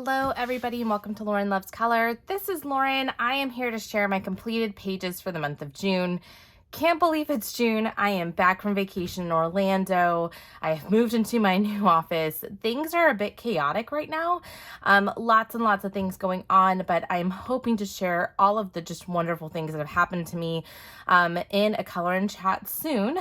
Hello everybody and welcome to Lauren Loves Color. This is Lauren. I am here to share my completed pages for the month of June. Can't believe it's June. I am back from vacation in Orlando. I have moved into my new office. Things are a bit chaotic right now. Lots and lots of things going on, but I'm hoping to share all of the just wonderful things that have happened to me in a color and chat soon.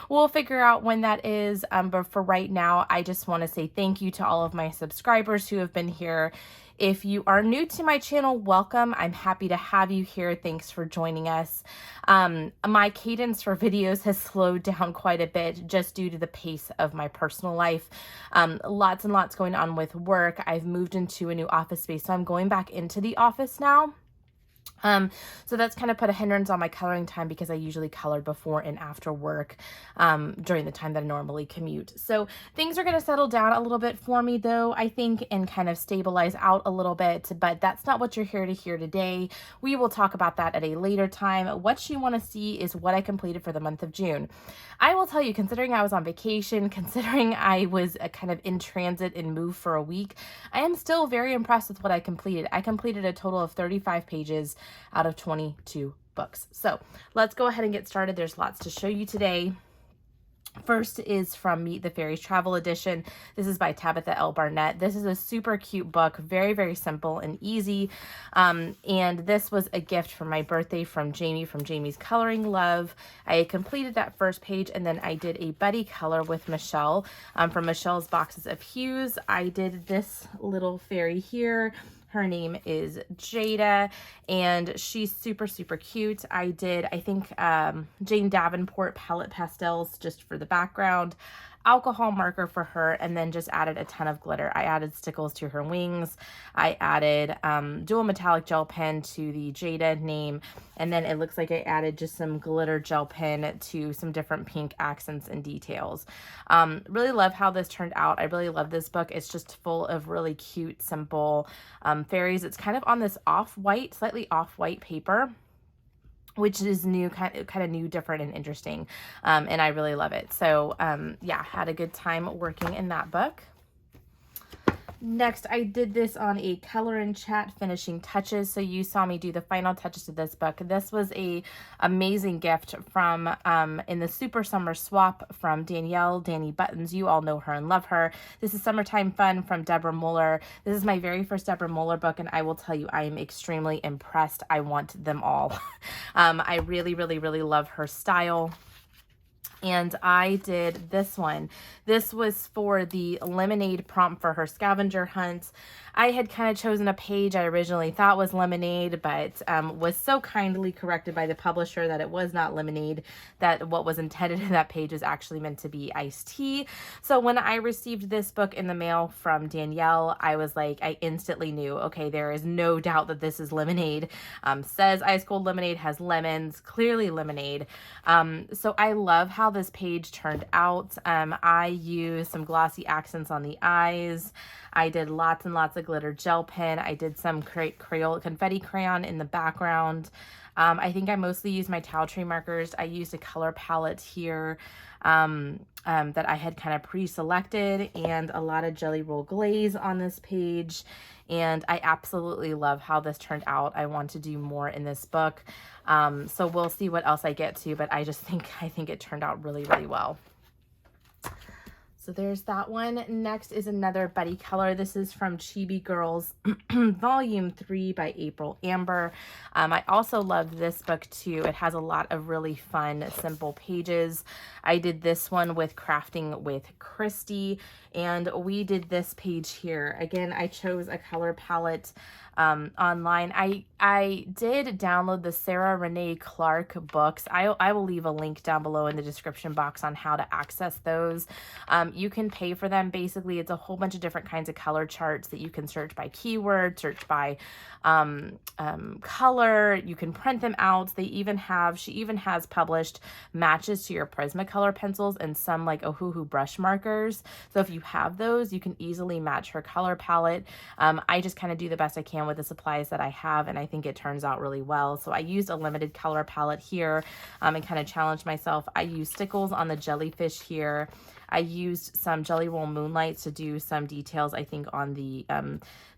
We'll figure out when that is, but for right now, I just want to say thank you to all of my subscribers who have been here. If you are new to my channel, welcome. I'm happy to have you here. Thanks for joining us. My cadence for videos has slowed down quite a bit just due to the pace of my personal life. Lots and lots going on with work. I've moved into a new office space, so I'm going back into the office now. So that's kind of put a hindrance on my coloring time because I usually colored before and after work during the time that I normally commute. So things are going to settle down a little bit for me though, I think, and kind of stabilize out a little bit, but that's not what you're here to hear today. We will talk about that at a later time. What you want to see is what I completed for the month of June. I will tell you, considering I was on vacation, considering I was kind of in transit and moved for a week, I am still very impressed with what I completed. I completed a total of 35 pages out of 22 books. So let's go ahead and get started. There's lots to show you today. First is from Meet the Fairies Travel Edition. This is by Tabitha L. Barnett. This is a super cute book, very, very simple and easy. And this was a gift for my birthday from Jamie, from Jamie's Coloring Love. I completed that first page and then I did a buddy color with Michelle from Michelle's Boxes of Hues. I did this little fairy here. Her name is Jada, and she's super, super cute. I did, I think, Jane Davenport palette pastels just for the background, alcohol marker for her, and then just added a ton of glitter. I added stickles to her wings. I added dual metallic gel pen to the Jada name, and then it looks like I added just some glitter gel pen to some different pink accents and details. Really love how this turned out. I really love this book. It's just full of really cute, simple fairies. It's kind of on this off-white, slightly off-white paper, which is new, kind of new, different, and interesting. And I really love it. So yeah, had a good time working in that book. Next, I did this on a color and chat finishing touches. So you saw me do the final touches to this book. This was a amazing gift from in the Super Summer Swap from Danielle, Danny Buttons. You all know her and love her. This is Summertime Fun from Deborah Muller. This is my very first Deborah Muller book, and I will tell you, I am extremely impressed. I want them all. I really, really, really love her style. And I did this one. This was for the lemonade prompt for her scavenger hunt. I had kind of chosen a page I originally thought was lemonade, but was so kindly corrected by the publisher that it was not lemonade, that what was intended in that page was actually meant to be iced tea. So when I received this book in the mail from Danielle, I was like, I instantly knew, okay, there is no doubt that this is lemonade. Says ice cold lemonade, has lemons, clearly lemonade. So I love how this page turned out. I used some glossy accents on the eyes. I did lots and lots of glitter gel pen. I did some Crayola confetti crayon in the background. I think I mostly used my towel tray markers. I used a color palette here that I had kind of pre-selected, and a lot of Jelly Roll Glaze on this page. And I absolutely love how this turned out. I want to do more in this book. So we'll see what else I get to, but I think it turned out really, really well. So there's that one. Next is another buddy color. This is from Chibi Girls, Volume 3 by April Amber. I also love this book too. It has a lot of really fun, simple pages. I did this one with Crafting with Kristi, and we did this page here. Again, I chose a color palette online. I did download the Sarah Renee Clark books. I will leave a link down below in the description box on how to access those. You can pay for them. Basically, it's a whole bunch of different kinds of color charts that you can search by keyword, search by color. You can print them out. She even has published matches to your Prismacolor pencils and some like Ohuhu brush markers. So if you have those, you can easily match her color palette. I just kind of do the best I can can with the supplies that I have, and I think it turns out really well. So I used a limited color palette here and kind of challenged myself. I used stickles on the jellyfish here. I used some Jelly Roll Moonlights to do some details, I think, on the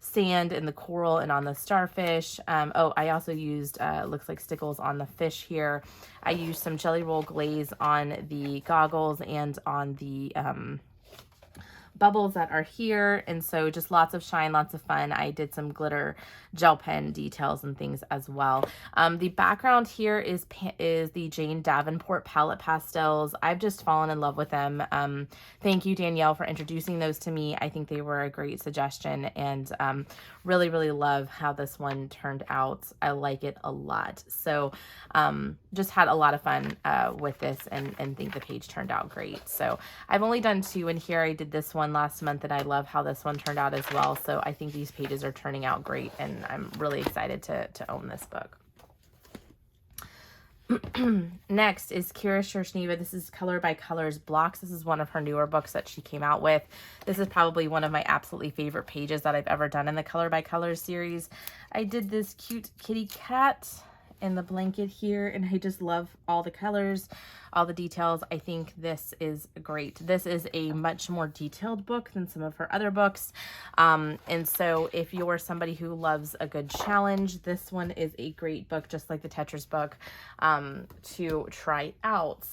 sand and the coral and on the starfish. Oh, I also used, looks like stickles on the fish here. I used some Jelly Roll Glaze on the goggles and on the bubbles that are here, and so just lots of shine, lots of fun. I did some glitter gel pen details and things as well. The background here is the Jane Davenport palette pastels. I've just fallen in love with them. Thank you, Danielle, for introducing those to me. I think they were a great suggestion, and really, really love how this one turned out. I like it a lot. So just had a lot of fun with this, and think the page turned out great. So I've only done 2 in here. I did this one last month, and I love how this one turned out as well. So I think these pages are turning out great, and I'm really excited to own this book. Next is Shershneva. This is Color by Colors Blocks. This is one of her newer books that she came out with. This is probably one of my absolutely favorite pages that I've ever done in the Color by Colors series. I did this cute kitty cat in the blanket here, and I just love all the colors, all the details. I think this is great. This is a much more detailed book than some of her other books, and so if you're somebody who loves a good challenge, this one is a great book, just like the Tetris book, to try out.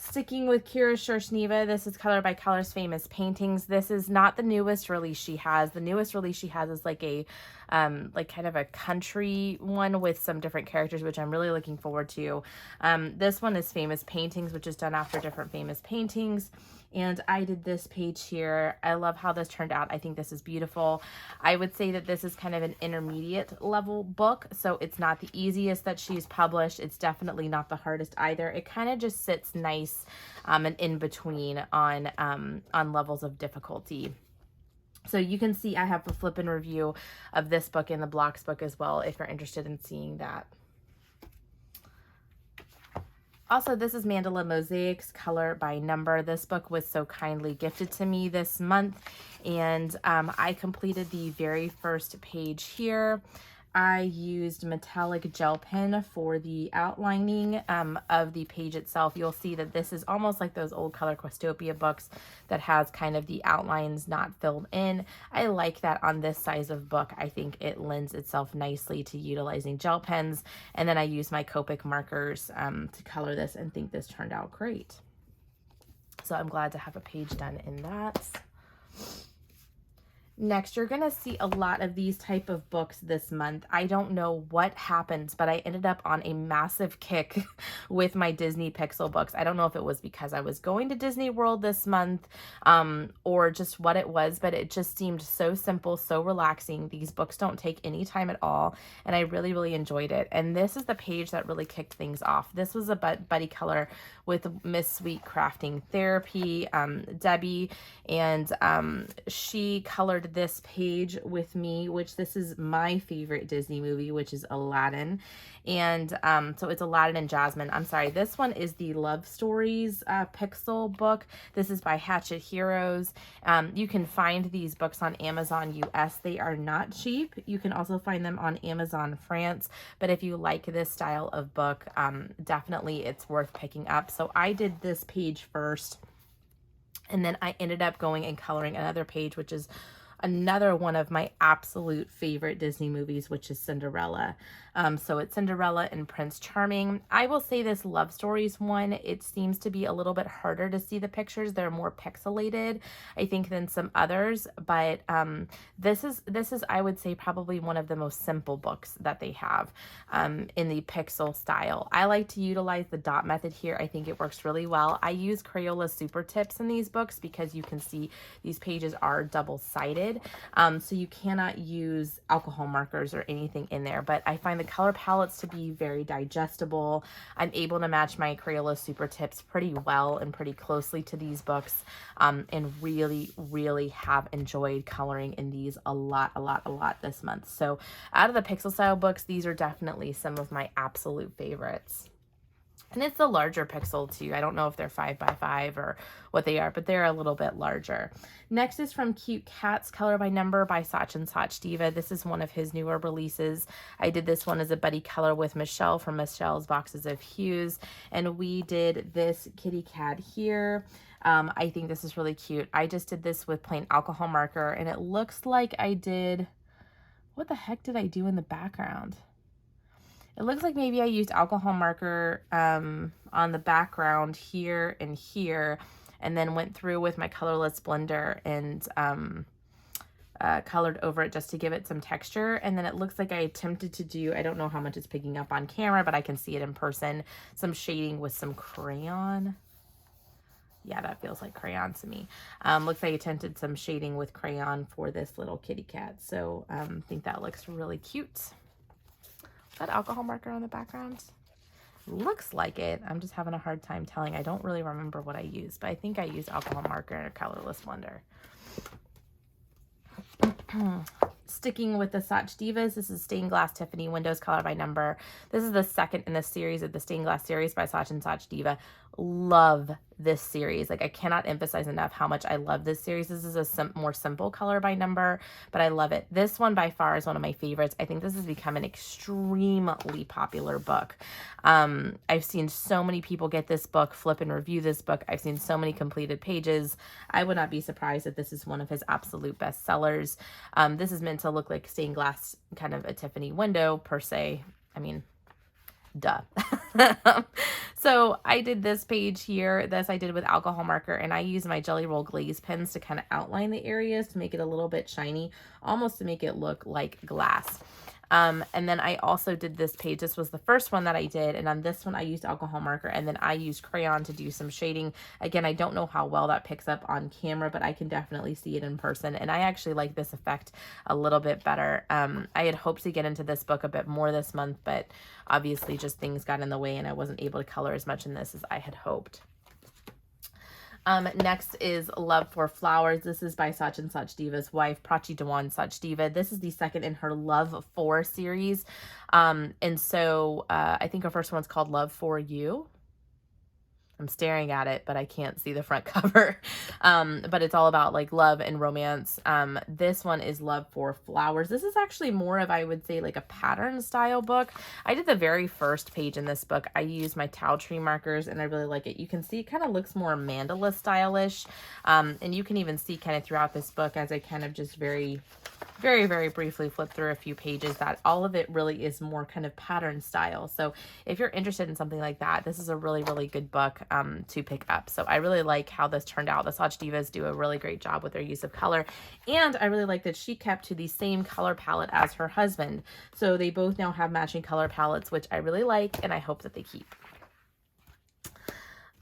Sticking with Shershneva, this is Color by Colors Famous Paintings. This is not the newest release she has. The newest release she has is like a kind of a country one with some different characters, which I'm really looking forward to. This one is Famous Paintings, which is done after different famous paintings. And I did this page here. I love how this turned out. I think this is beautiful. I would say that this is kind of an intermediate level book, so it's not the easiest that she's published. It's definitely not the hardest either. It kind of just sits nice and in between on levels of difficulty. So you can see I have a flip and review of this book in the Blocks book as well, if you're interested in seeing that. Also, this is Mandala Mosaics, Color by Number. This book was so kindly gifted to me this month, and I completed the very first page here. I used metallic gel pen for the outlining of the page itself. You'll see that this is almost like those old color Questopia books that has kind of the outlines not filled in. I like that on this size of book. I think it lends itself nicely to utilizing gel pens. And then I used my Copic markers to color this, and think this turned out great. So I'm glad to have a page done in that. Next, you're going to see a lot of these type of books this month. I don't know what happened, but I ended up on a massive kick with my Disney Pixel books. I don't know if it was because I was going to Disney World this month or just what it was, but it just seemed so simple, so relaxing. These books don't take any time at all, and I really, really enjoyed it. And this is the page that really kicked things off. This was a buddy color with Miss Sweet Crafting Therapy, Debbie, and she colored this page with me, which this is my favorite Disney movie, which is Aladdin. And so it's Aladdin and Jasmine. I'm sorry, this one is the Love Stories Pixel book. This is by Hachette Heroes. You can find these books on Amazon US. They are not cheap. You can also find them on Amazon France. But if you like this style of book, definitely it's worth picking up. So I did this page first, and then I ended up going and coloring another page, which is another one of my absolute favorite Disney movies, which is Cinderella. So it's Cinderella and Prince Charming. I will say this Love Stories one, it seems to be a little bit harder to see the pictures. They're more pixelated, I think, than some others. But this is I would say probably one of the most simple books that they have in the pixel style. I like to utilize the dot method here. I think it works really well. I use Crayola Super Tips in these books because you can see these pages are double-sided. So you cannot use alcohol markers or anything in there, but I find the color palettes to be very digestible. I'm able to match my Crayola Super Tips pretty well and pretty closely to these books, and really, really have enjoyed coloring in these a lot this month. So out of the pixel style books, these are definitely some of my absolute favorites. And it's a larger pixel too. I don't know if they're 5x5 or what they are, but they're a little bit larger. Next is from Cute Cats, Color by Number by Sachdeva. This is one of his newer releases. I did this one as a buddy color with Michelle from Michelle's Boxes of Hues. And we did this kitty cat here. I think this is really cute. I just did this with plain alcohol marker, and it looks like I did, what the heck did I do in the background? It looks like maybe I used alcohol marker on the background here and here, and then went through with my colorless blender and colored over it just to give it some texture. And then it looks like I attempted to do, I don't know how much it's picking up on camera, but I can see it in person, some shading with some crayon. Yeah, that feels like crayon to me. Looks like I attempted some shading with crayon for this little kitty cat. So I think that looks really cute. That alcohol marker on the background? Looks like it. I'm just having a hard time telling. I don't really remember what I used, but I think I used alcohol marker in a colorless blender. Sticking with the Sachdevas, this is Stained Glass Tiffany Windows Color by Number. This is the second in the series of the Stained Glass series by Sachdeva. Love this series. Like, I cannot emphasize enough how much I love this series. This is a more simple color by number, but I love it. This one by far is one of my favorites. I think this has become an extremely popular book. I've seen so many people get this book, flip and review this book. I've seen so many completed pages. I would not be surprised if this is one of his absolute best sellers. This is meant to look like stained glass, kind of a Tiffany window per se. I mean, duh. So I did this page here. This I did with alcohol marker, and I used my Jelly Roll Glaze pens to kind of outline the areas to make it a little bit shiny, almost to make it look like glass. And then I also did this page. This was the first one that I did. And on this one, I used alcohol marker, and then I used crayon to do some shading. Again, I don't know how well that picks up on camera, but I can definitely see it in person. And I actually like this effect a little bit better. I had hoped to get into this book a bit more this month, but obviously just things got in the way and I wasn't able to color as much in this as I had hoped. Next is Love for Flowers. This is by Sachdeva's wife, Prachi Dewan Sachdeva. This is the second in her Love For series. And so I think her first one's called Love For You. I'm staring at it, but I can't see the front cover. But it's all about like love and romance. This one is Love for Flowers. This is actually more of, I would say, like a pattern style book. I did the very first page in this book. I used my towel tree markers and I really like it. You can see it kind of looks more mandala stylish. And you can even see kind of throughout this book as I kind of just very briefly flip through a few pages that all of it really is more kind of pattern style. So if you're interested in something like that, this is a really good book to pick up. So I really like how this turned out. The Sachdevas do a really great job with their use of color. And I really like that she kept to the same color palette as her husband. So they both now have matching color palettes, which I really like, and I hope that they keep.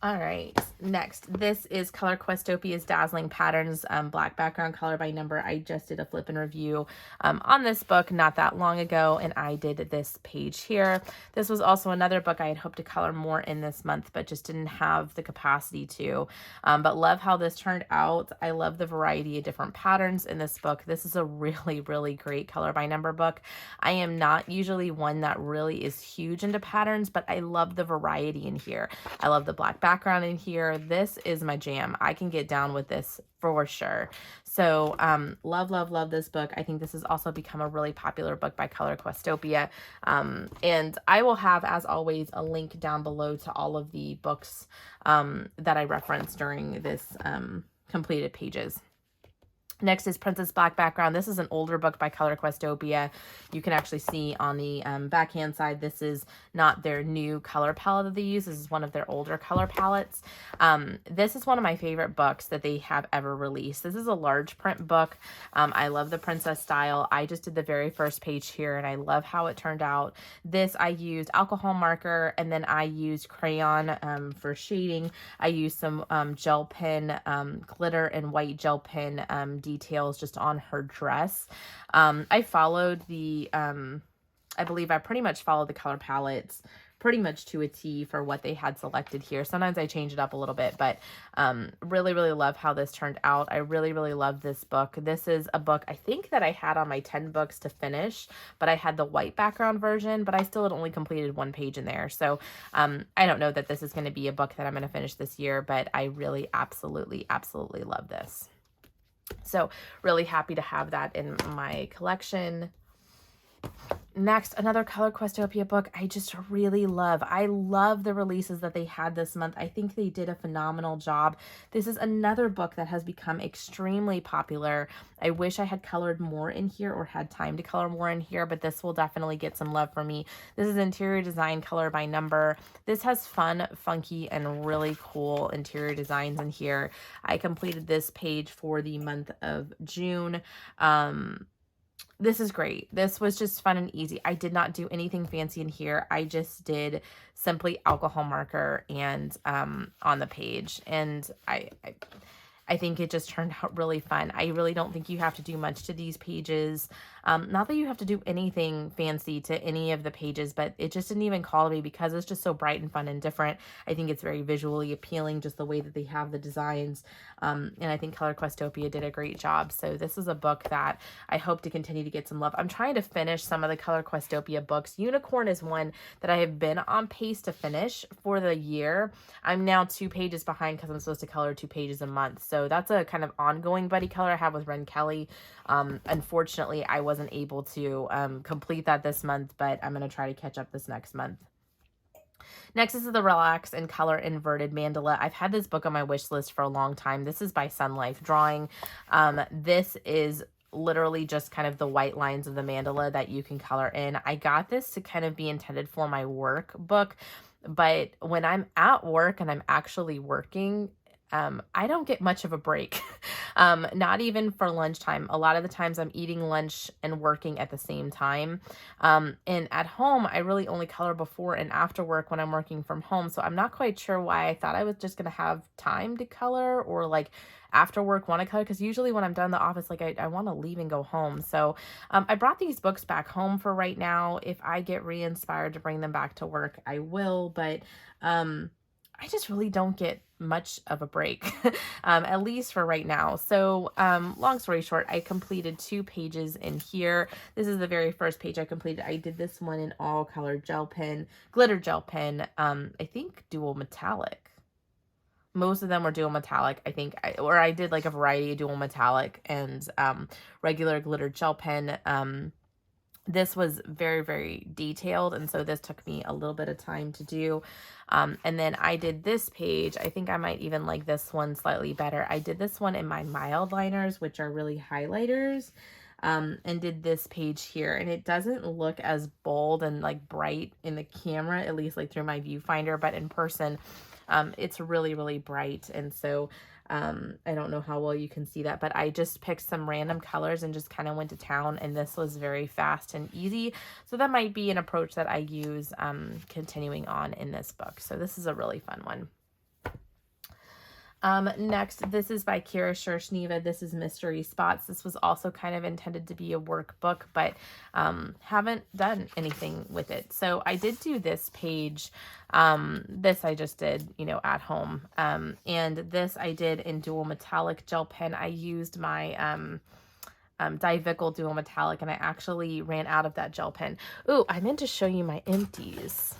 All right, next, this is Color Questopia's Dazzling Patterns, black background color by number. I just did a flip and review on this book not that long ago, and I did this page here. This was also another book I had hoped to color more in this month, but just didn't have the capacity to. But love how this turned out. I love the variety of different patterns in this book. This is a really great color by number book. I am not usually one that really is huge into patterns, but I love the variety in here. I love the black background in here. This is my jam. I can get down with this for sure. So love this book. I think this has also become a really popular book by Color Questopia. And I will have, as always, a link down below to all of the books that I referenced during this completed pages. Next is Princess Black Background. This is an older book by Color Questopia. You can actually see on the backhand side, this is not their new color palette that they use. This is one of their older color palettes. This is one of my favorite books that they have ever released. This is a large print book. I love the princess style. I just did the very first page here, and I love how it turned out. This I used alcohol marker, and then I used crayon for shading. I used some gel pen, glitter and white gel pen details just on her dress. I followed the, I believe I pretty much followed the color palettes pretty much to a T for what they had selected here. Sometimes I change it up a little bit, but really, really love how this turned out. I really, really love this book. This is a book I think that I had on my 10 books to finish, but I had the white background version, but I still had only completed 1 page in there. So I don't know that this is going to be a book that I'm going to finish this year, but I really absolutely, absolutely love this. So really happy to have that in my collection. Next, another Color Questopia book I just really love. I love the releases that they had this month. I think they did a phenomenal job. This is another book that has become extremely popular. I wish I had colored more in here or had time to color more in here, but this will definitely get some love for me. This is Interior Design Color by Number. This has fun, funky, and really cool interior designs in here. I completed this page for the month of June. This is great. This was just fun and easy. I did not do anything fancy in here. I just did simply alcohol marker and on the page. And I think it just turned out really fun. I really don't think you have to do much to these pages. Not that you have to do anything fancy to any of the pages, but it just didn't even call to me because it's just so bright and fun and different. I think it's very visually appealing, just the way that they have the designs. And I think Color Questopia did a great job. So this is a book that I hope to continue to get some love. I'm trying to finish some of the Color Questopia books. Unicorn is one that I have been on pace to finish for the year. I'm now 2 pages behind because I'm supposed to color 2 pages a month. So that's a kind of ongoing buddy color I have with Ren Kelly. Unfortunately, I wasn't able to complete that this month, but I'm going to try to catch up this next month. Next is the Relax and Color Inverted Mandala. I've had this book on my wish list for a long time. This is by Sun Life Drawing. This is literally just kind of the white lines of the mandala that you can color in. I got this to kind of be intended for my work book, but when I'm at work and I'm actually working, I don't get much of a break, not even for lunchtime. A lot of the times I'm eating lunch and working at the same time. And at home, I really only color before and after work when I'm working from home. So I'm not quite sure why I thought I was just going to have time to color or like after work want to color, because usually when I'm done in the office, like I want to leave and go home. So I brought these books back home for right now. If I get re-inspired to bring them back to work, I will, but I just really don't get much of a break, at least for right now. So long story short, I completed 2 pages in here. This is the very first page I completed. I did this one in all color gel pen, glitter gel pen, I think dual metallic. Most of them were dual metallic, I think, or I did like a variety of dual metallic and regular glitter gel pen. This was very, very detailed, and so this took me a little bit of time to do. And then I did this page. I think I might even like this one slightly better. I did this one in my mild liners, which are really highlighters, and did this page here. And it doesn't look as bold and like bright in the camera, at least like through my viewfinder, but in person, it's really, really bright. And so I don't know how well you can see that, but I just picked some random colors and just kind of went to town, and this was very fast and easy. So that might be an approach that I use continuing on in this book. So this is a really fun one. Next, this is by Shershneva. This is Mystery Spots. This was also kind of intended to be a workbook, but haven't done anything with it. So I did do this page. This I just did, you know, at home. And this I did in dual metallic gel pen. I used my Divical dual metallic, and I actually ran out of that gel pen. Ooh, I meant to show you my empties.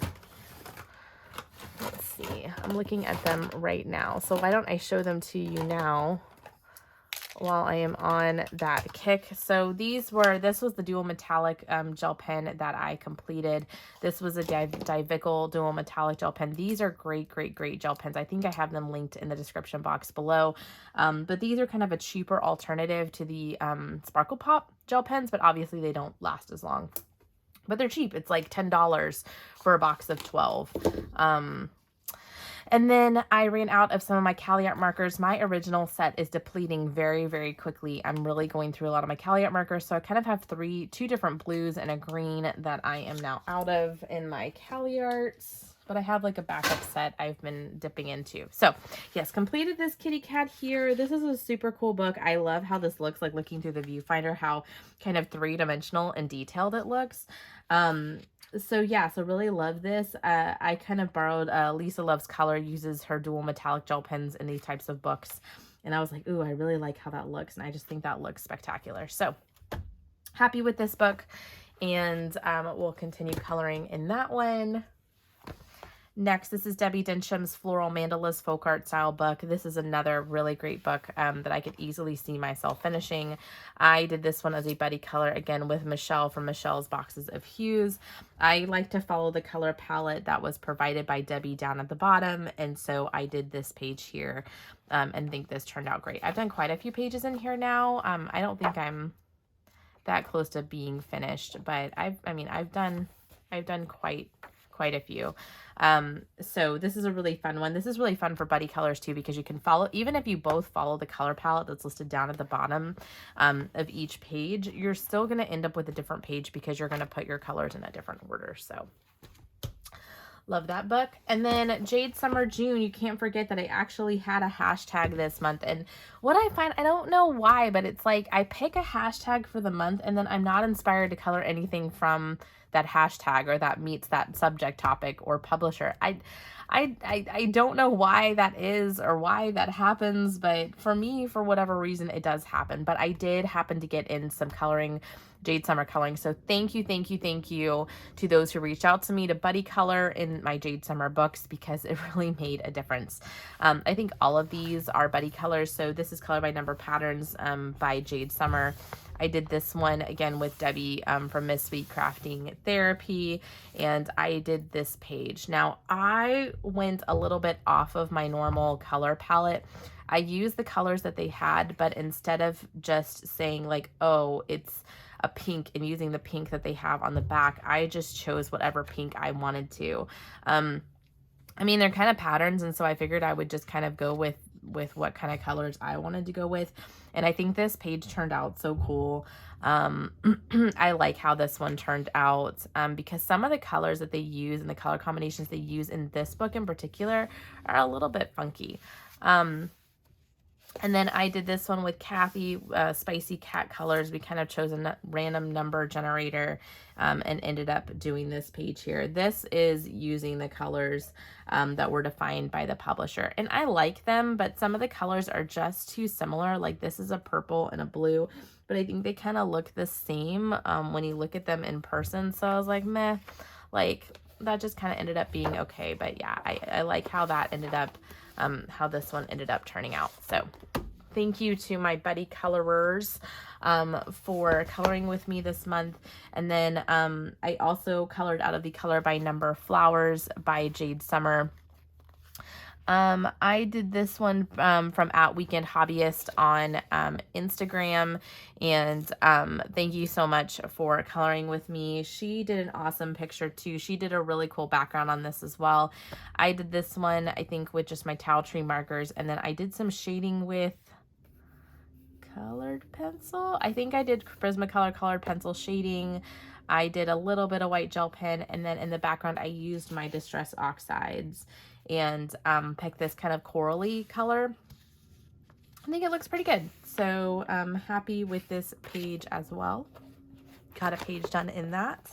Let's see, I'm looking at them right now. So why don't I show them to you now while I am on that kick. So this was the dual metallic gel pen that I completed. This was a Divical dual metallic gel pen. These are great, great, great gel pens. I think I have them linked in the description box below. But these are kind of a cheaper alternative to the Sparkle Pop gel pens, but obviously they don't last as long. But they're cheap. It's like $10 for a box of 12. And then I ran out of some of my Cali Art markers. My original set is depleting very, very quickly. I'm really going through a lot of my Cali Art markers. So I kind of have two different blues and a green that I am now out of in my Cali Arts. But I have like a backup set I've been dipping into. So yes, completed this kitty cat here. This is a super cool book. I love how this looks, like looking through the viewfinder, how kind of 3-dimensional and detailed it looks. So yeah, so really love this. I kind of borrowed Lisa Loves Color uses her dual metallic gel pens in these types of books. And I was like, ooh, I really like how that looks. And I just think that looks spectacular. So happy with this book. And we'll continue coloring in that one. Next, this is Debbie Dincham's Floral Mandalas Folk Art Style book. This is another really great book that I could easily see myself finishing. I did this one as a buddy color, again, with Michelle from Michelle's Boxes of Hues. I like to follow the color palette that was provided by Debbie down at the bottom, and so I did this page here and think this turned out great. I've done quite a few pages in here now. I don't think I'm that close to being finished, but I've done quite a few. So this is a really fun one. This is really fun for buddy colors too, because you can follow, even if you both follow the color palette that's listed down at the bottom of each page, you're still going to end up with a different page because you're going to put your colors in a different order. So love that book. And then Jade Summer June, you can't forget that I actually had a hashtag this month. And what I find, I don't know why, but it's like I pick a hashtag for the month and then I'm not inspired to color anything from that hashtag or that meets that subject topic or publisher. I don't know why that is or why that happens, but for me, for whatever reason, it does happen. But I did happen to get in some coloring, Jade Summer coloring. So thank you to those who reached out to me to buddy color in my Jade Summer books, because it really made a difference. I think all of these are buddy colors. So this is Color by Number Patterns by Jade Summer. I did this one again with Debbie from Miss Sweet Crafting Therapy, and I did this page. Now I went a little bit off of my normal color palette. I used the colors that they had, but instead of just saying like, oh, it's a pink and using the pink that they have on the back, I just chose whatever pink I wanted to. I mean, they're kind of patterns, and so I figured I would just kind of go with what kind of colors I wanted to go with. And I think this page turned out so cool. I like how this one turned out because some of the colors that they use and the color combinations they use in this book in particular are a little bit funky. And then I did this one with Cathy, SpiceyCatColors. We kind of chose a random number generator and ended up doing this page here. This is using the colors that were defined by the publisher. And I like them, but some of the colors are just too similar. Like this is a purple and a blue, but I think they kind of look the same when you look at them in person. So I was like, meh, like that just kind of ended up being okay. But yeah, I like how that ended up, how this one ended up turning out. So thank you to my buddy colorers for coloring with me this month. And then I also colored out of the Color by Number Flowers by Jade Summer. I did this one from @Weekend Hobbyist on Instagram, and thank you so much for coloring with me. She did an awesome picture too. She did a really cool background on this as well. I did this one, I think, with just my towel tree markers, and then I did some shading with colored pencil. I think I did Prismacolor colored pencil shading. I did a little bit of white gel pen, and then in the background I used my Distress Oxides and picked this kind of corally color. I think it looks pretty good. So I'm happy with this page as well. Got a page done in that.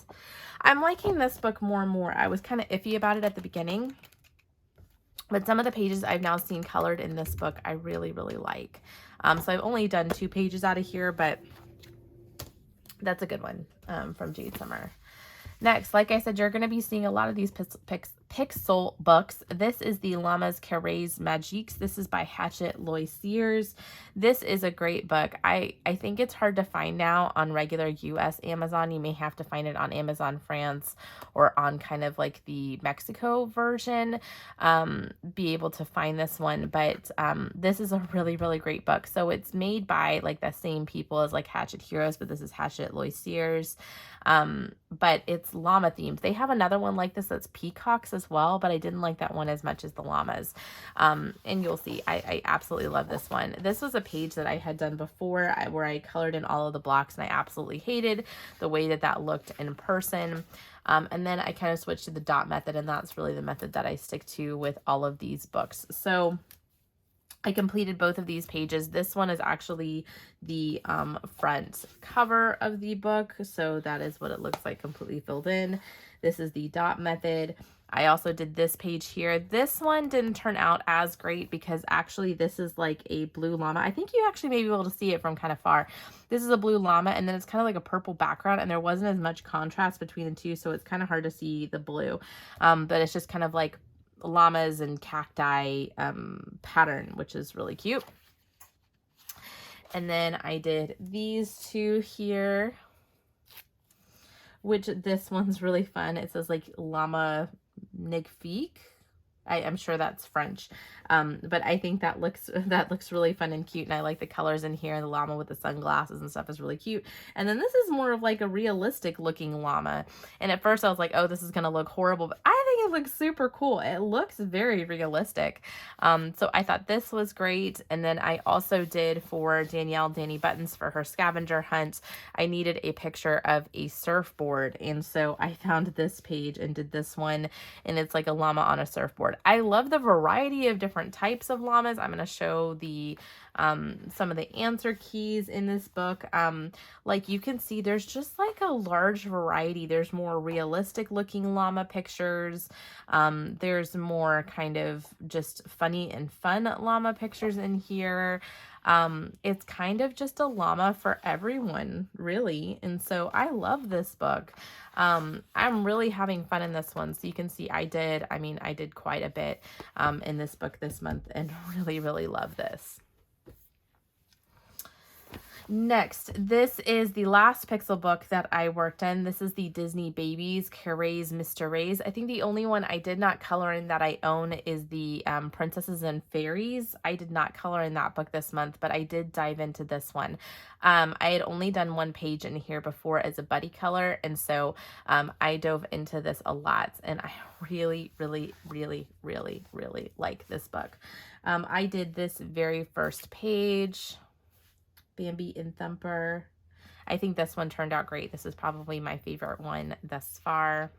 I'm liking this book more and more. I was kind of iffy about it at the beginning, but some of the pages I've now seen colored in this book I really, really like. So I've only done 2 pages out of here, but that's a good one from Jade Summer. Next, like I said, you're going to be seeing a lot of these pixel books. This is the Lamas Carrés Magiques. This is by Hachette Loisirs. This is a great book. I think it's hard to find now on regular US Amazon. You may have to find it on Amazon France or on kind of like the Mexico version, be able to find this one. But this is a really, really great book. So it's made by like the same people as like Hachette Heroes, but this is Hachette Loisirs. But it's llama themed. They have another one like this that's peacocks as well, but I didn't like that one as much as the llamas. And you'll see, I absolutely love this one. This was a page that I had done before where I colored in all of the blocks, and I absolutely hated the way that that looked in person. And then I kind of switched to the dot method, and that's really the method that I stick to with all of these books. So I completed both of these pages. This one is actually the front cover of the book, so that is what it looks like completely filled in. This is the dot method. I also did this page here. This one didn't turn out as great because actually this is like a blue llama. I think you actually may be able to see it from kind of far. This is a blue llama, and then it's kind of like a purple background, and there wasn't as much contrast between the two, so it's kind of hard to see the blue. But it's just kind of like llamas and cacti pattern, which is really cute. And then I did these two here, which this one's really fun. It says like llama magnifique. I'm sure that's French, but I think that looks really fun and cute, and I like the colors in here. The llama with the sunglasses and stuff is really cute. And then this is more of like a realistic looking llama, and at first I was like, oh, this is gonna look horrible, but I think it looks super cool. It looks very realistic, so I thought this was great. And then I also did for Danielle Danny Buttons for her scavenger hunt, I needed a picture of a surfboard, and so I found this page and did this one, and it's like a llama on a surfboard. I love the variety of different types of llamas. I'm going to show the some of the answer keys in this book. Like you can see, there's just like a large variety. There's more realistic looking llama pictures. There's more kind of just funny and fun llama pictures in here. It's kind of just a llama for everyone, really. And so I love this book. I'm really having fun in this one. So you can see I did quite a bit in this book this month, and really love this. Next, this is the last Pixel book that I worked in. This is the Disney Babies, Carrés, Mr. Rays. I think the only one I did not color in that I own is the Princesses and Fairies. I did not color in that book this month, but I did dive into this one. I had only done one page in here before as a buddy color, and so I dove into this a lot, and I really like this book. I did this very first page, Bambi and Thumper. I think this one turned out great. This is probably my favorite one thus far.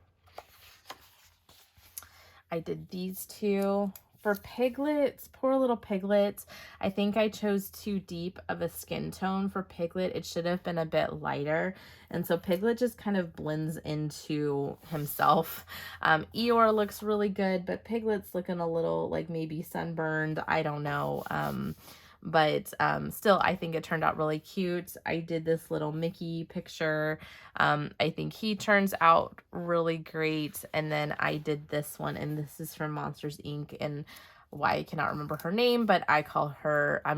I did these two. For Piglet, poor little Piglet, I think I chose too deep of a skin tone for Piglet. It should have been a bit lighter. And so Piglet just kind of blends into himself. Eeyore looks really good, but Piglet's looking a little like maybe sunburned. I don't know. But still, I think it turned out really cute. I did this little Mickey picture. I think he turns out really great. And then I did this one, and this is from Monsters, Inc. And why I cannot remember her name, but I'm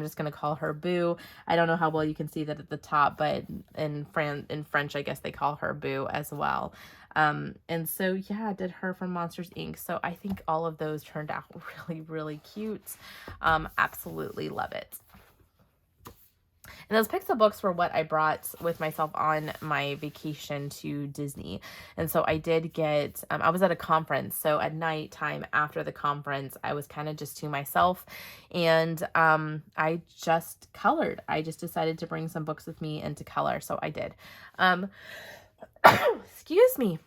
just going to call her Boo. I don't know how well you can see that at the top, but in French, I guess they call her Boo as well. And so, yeah, I did her from Monsters, Inc. So I think all of those turned out really cute. Absolutely love it. And those Pixel books were what I brought with myself on my vacation to Disney. And so I did get, I was at a conference. So at night time after the conference, I was kind of just to myself, and I just colored. I just decided to bring some books with me and to color. So I did. Excuse me.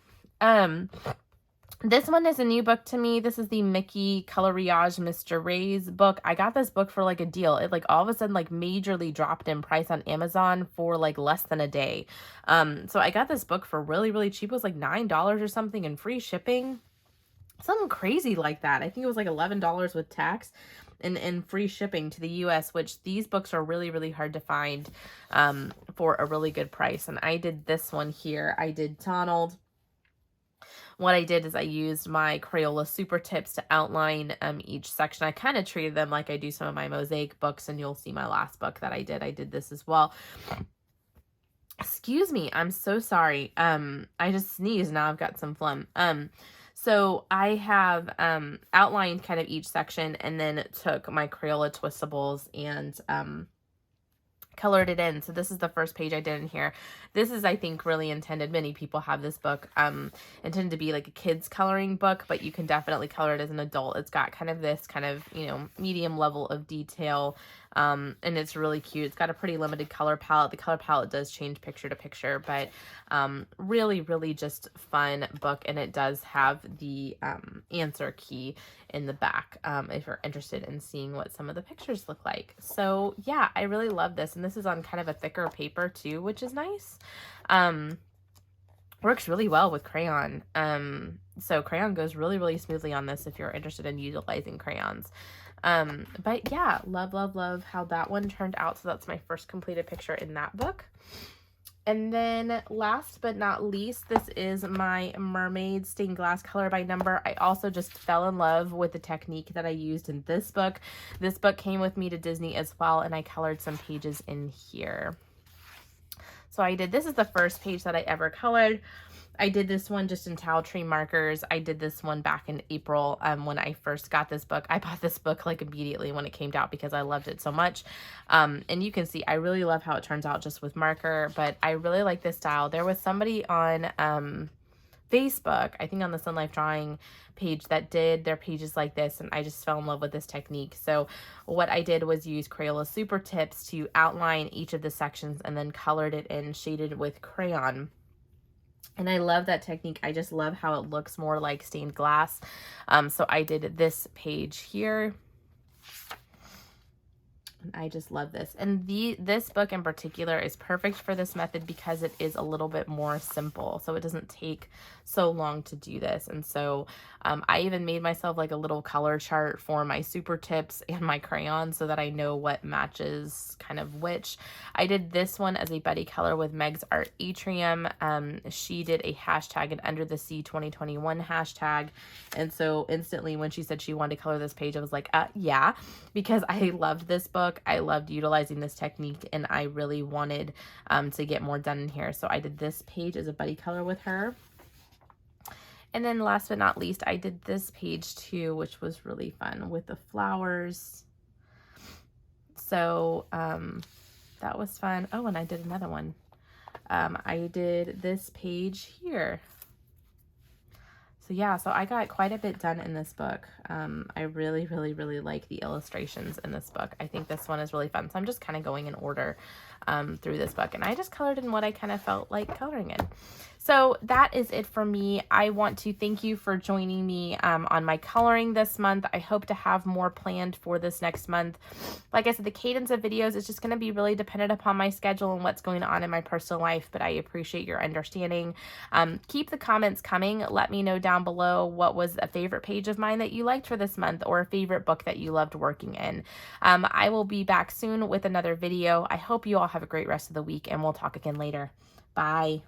This one is a new book to me. This is the Mickey Coloriage Mr. Rays book. I got this book for like a deal. It like all of a sudden like majorly dropped in price on Amazon for like less than a day. So I got this book for really cheap. It was like $9 or something and free shipping. Something crazy like that. I think it was like $11 with tax and free shipping to the US, which these books are really hard to find for a really good price. And I did this one here. I did Donald. What I did is I used my Crayola Super Tips to outline each section. I kind of treated them like I do some of my Mosaic books, and you'll see my last book that I did. I did this as well. Excuse me. I'm so sorry. I just sneezed. Now I've got some phlegm. So I have outlined kind of each section, and then took my Crayola Twistables and colored it in. So this is the first page I did in here. This is, I think, really intended. Many people have this book intended to be like a kid's coloring book, but you can definitely color it as an adult. It's got kind of this kind of, you know, medium level of detail. And it's really cute. It's got a pretty limited color palette. The color palette does change picture to picture, but really just fun book. And it does have the answer key in the back if you're interested in seeing what some of the pictures look like. So yeah, I really love this. And this is on kind of a thicker paper too, which is nice. Works really well with crayon. So crayon goes really, really smoothly on this if you're interested in utilizing crayons. But yeah, love, love, love how that one turned out. So that's my first completed picture in that book. And then last but not least, this is my Mermaid Stained Glass Color by Number. I also just fell in love with the technique that I used in this book. This book came with me to Disney as well, and I colored some pages in here. So I did, this is the first page that I ever colored. I did this one just in towel tree markers. I did this one back in April when I first got this book. I bought this book like immediately when it came out because I loved it so much. And you can see I really love how it turns out just with marker, but I really like this style. There was somebody on Facebook, I think on the Sun Life Drawing page, that did their pages like this, and I just fell in love with this technique. So what I did was use Crayola Super Tips to outline each of the sections and then colored it in, shaded with crayon. And I love that technique. I just love how it looks more like stained glass. So I did this page here. And I just love this. And this book in particular is perfect for this method because it is a little bit more simple. So it doesn't take so long to do this. And so I even made myself like a little color chart for my super tips and my crayons so that I know what matches kind of which. I did this one as a buddy color with Meg's Art Atrium. She did a hashtag, an Under the Sea 2021 hashtag. And so instantly when she said she wanted to color this page, I was like, yeah, because I loved this book. I loved utilizing this technique, and I really wanted to get more done in here. So I did this page as a buddy color with her. And then last but not least, I did this page too, which was really fun with the flowers. So that was fun. Oh, and I did another one. I did this page here. So yeah, so I got quite a bit done in this book. I really, really, really like the illustrations in this book. I think this one is really fun. So I'm just kind of going in order through this book. And I just colored in what I kind of felt like coloring in. So that is it for me. I want to thank you for joining me on my coloring this month. I hope to have more planned for this next month. Like I said, the cadence of videos is just going to be really dependent upon my schedule and what's going on in my personal life, but I appreciate your understanding. Keep the comments coming. Let me know down below what was a favorite page of mine that you liked for this month, or a favorite book that you loved working in. I will be back soon with another video. I hope you all have a great rest of the week, and we'll talk again later. Bye.